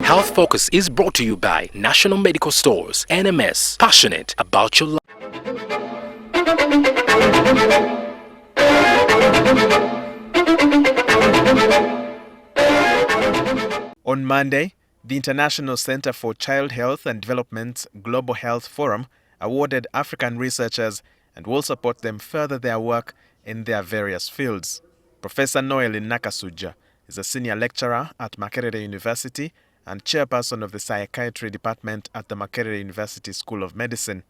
Health Focus is brought to you by National Medical Stores, NMS, passionate about your life. On Monday, the International Center for Child Health and Development's Global Health Forum awarded African researchers and will support them further their work in their various fields. Professor Noelin Nakasuja is a senior lecturer at Makerere University and chairperson of the psychiatry department at the Makerere University School of Medicine.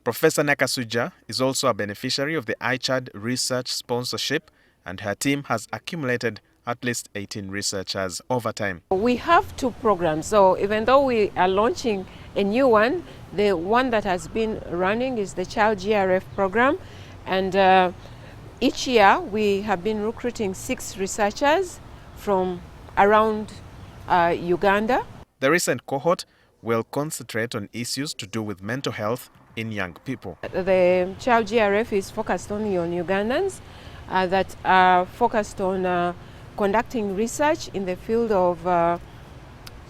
Professor Nakasuja is also a beneficiary of the ICHAD research sponsorship, and her team has accumulated at least 18 researchers over time. We have 2 programs, so even though we are launching a new one, the one that has been running is the Child GRF program, and each year we have been recruiting 6 researchers from around Uganda. The recent cohort will concentrate on issues to do with mental health in young people. The Child GRF is focused only on Ugandans that are focused on conducting research in the field of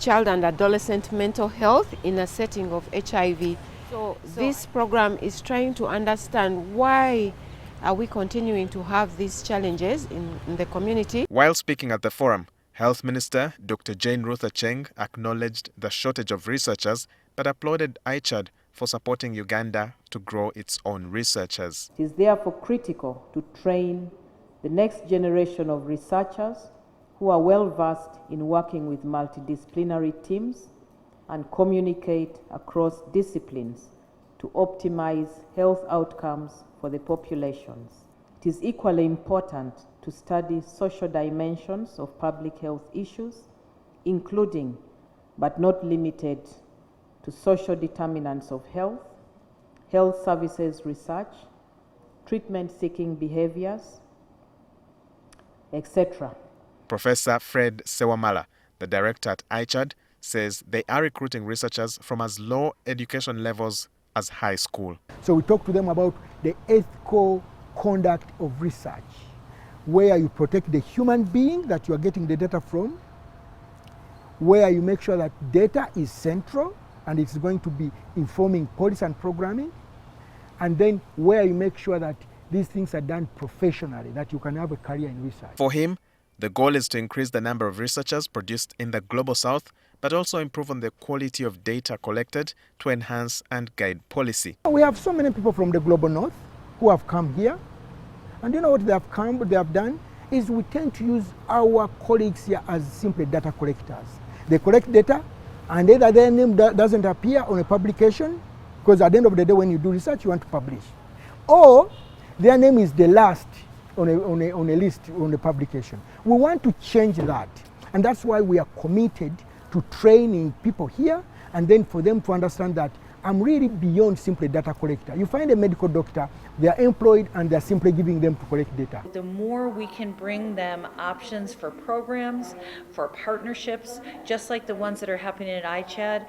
child and adolescent mental health in a setting of HIV. So this program is trying to understand why are we continuing to have these challenges in the community. While speaking at the forum, Health Minister Dr. Jane Ruth Acheng acknowledged the shortage of researchers but applauded ICHAD for supporting Uganda to grow its own researchers. It is therefore critical to train the next generation of researchers who are well versed in working with multidisciplinary teams and communicate across disciplines to optimize health outcomes for the populations. It is equally important to study social dimensions of public health issues, including but not limited to social determinants of health, health services research, treatment-seeking behaviors, etc. Professor Fred Sewamala, the director at ICHAD, says they are recruiting researchers from as low education levels as high school. So we talk to them about the ethical conduct of research, where you protect the human being that you are getting the data from, where you make sure that data is central and it's going to be informing policy and programming, and then where you make sure that these things are done professionally, that you can have a career in research. For him, the goal is to increase the number of researchers produced in the Global South, but also improve on the quality of data collected to enhance and guide policy. We have so many people from the Global North who have come here, and you know what they have done is we tend to use our colleagues here as simply data collectors. They collect data, and either their name doesn't appear on a publication, because at the end of the day when you do research you want to publish, or their name is the last on a list on the publication. We want to change that, and that's why we are committed to training people here, and then for them to understand that I'm really beyond simply data collector. You find a medical doctor, they are employed and they're simply giving them to collect data. The more we can bring them options for programs, for partnerships, just like the ones that are happening at ICHAD,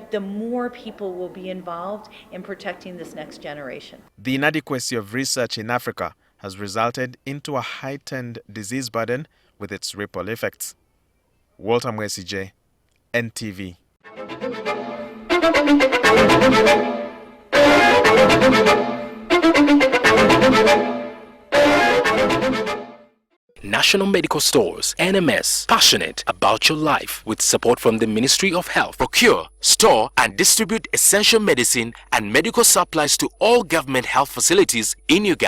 the more people will be involved in protecting this next generation. The inadequacy of research in Africa has resulted into a heightened disease burden with its ripple effects. Walter Mwesije, NTV. National Medical Stores, NMS, passionate about your life, with support from the Ministry of Health. Procure, store and distribute essential medicine and medical supplies to all government health facilities in Uganda.